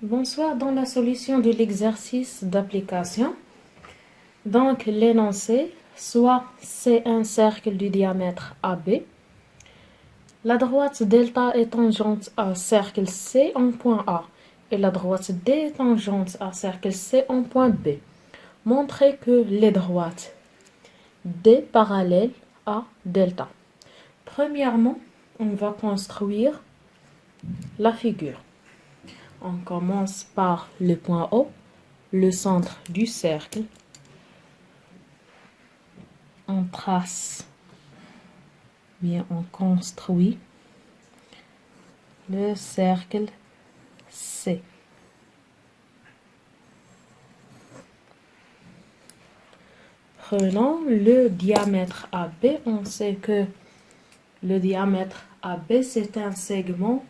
Bonsoir, dans la solution de l'exercice d'application. Donc, l'énoncé, soit c'est un cercle du diamètre AB. La droite delta est tangente à cercle C en point A et la droite D est tangente à cercle C en point B. Montrez que les droites D parallèles à delta. Premièrement, on va construire la figure. On commence par le point O, le centre du cercle. On trace, bien on construit le cercle C. Prenons le diamètre AB. On sait que le diamètre AB, c'est un segment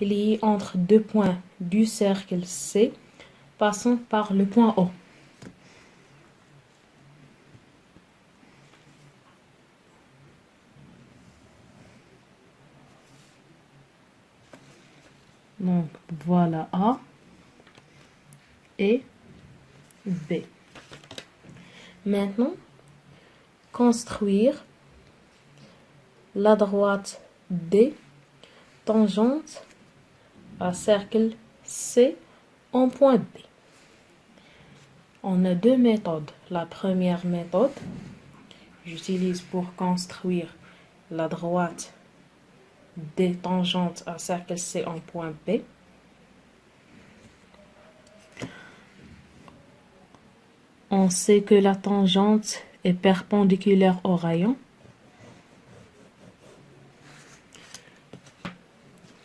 lié entre deux points du cercle C, passant par le point O. Donc, voilà A et B. Maintenant, construire la droite D tangente à cercle C en point B. On a deux méthodes. La première méthode, j'utilise pour construire la droite D tangente à cercle C en point B. On sait que la tangente est perpendiculaire au rayon.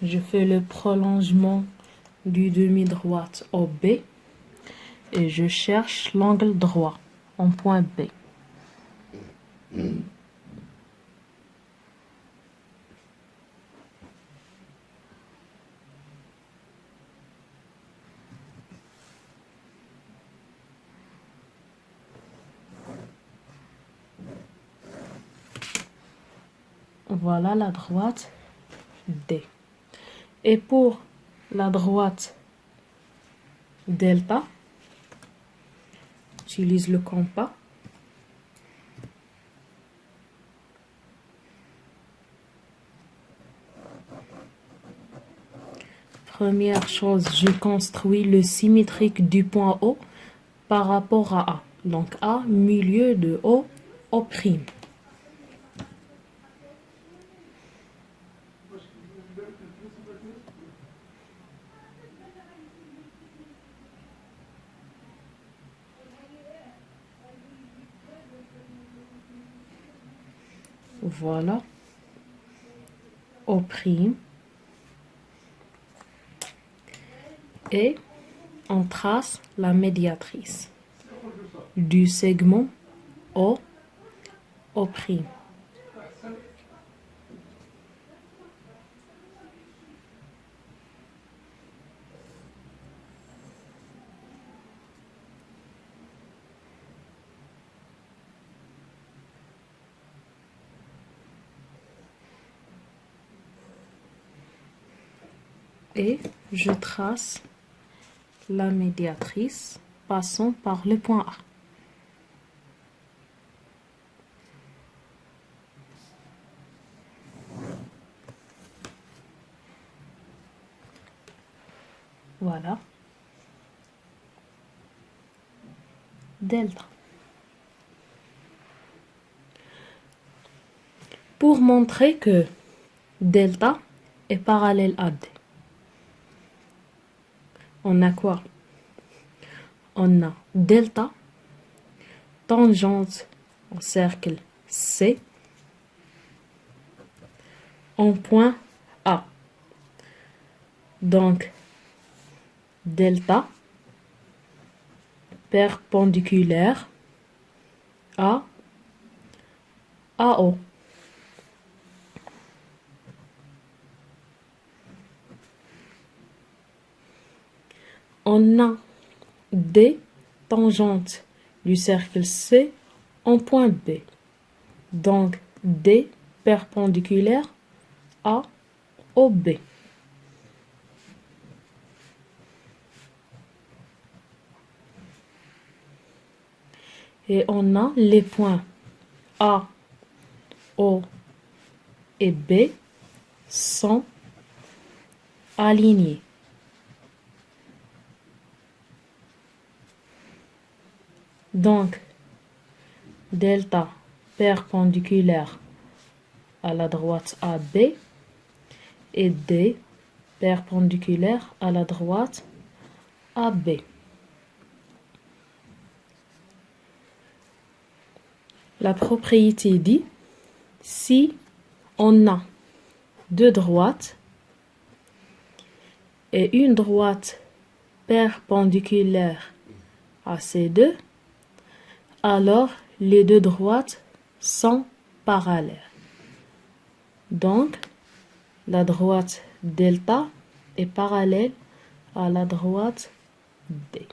Je fais le prolongement du demi-droite OB et je cherche l'angle droit en point B. Voilà la droite D. Et pour la droite delta, j'utilise le compas. Première chose, je construis le symétrique du point O par rapport à A. Donc A, milieu de O, O'. Voilà. O'. Et on trace la médiatrice du segment O'. Et je trace la médiatrice passant par le point A. Voilà. Delta. Pour montrer que delta est parallèle à D, on a quoi? On a delta tangente au cercle C en point A. Donc, delta perpendiculaire à AO. On a D tangente du cercle C en point B. Donc, D perpendiculaire à OB. Et on a les points A, O et B sont alignés. Donc, delta perpendiculaire à la droite AB et D perpendiculaire à la droite AB. La propriété dit, si on a deux droites et une droite perpendiculaire à ces deux, alors les deux droites sont parallèles. Donc, la droite delta est parallèle à la droite D.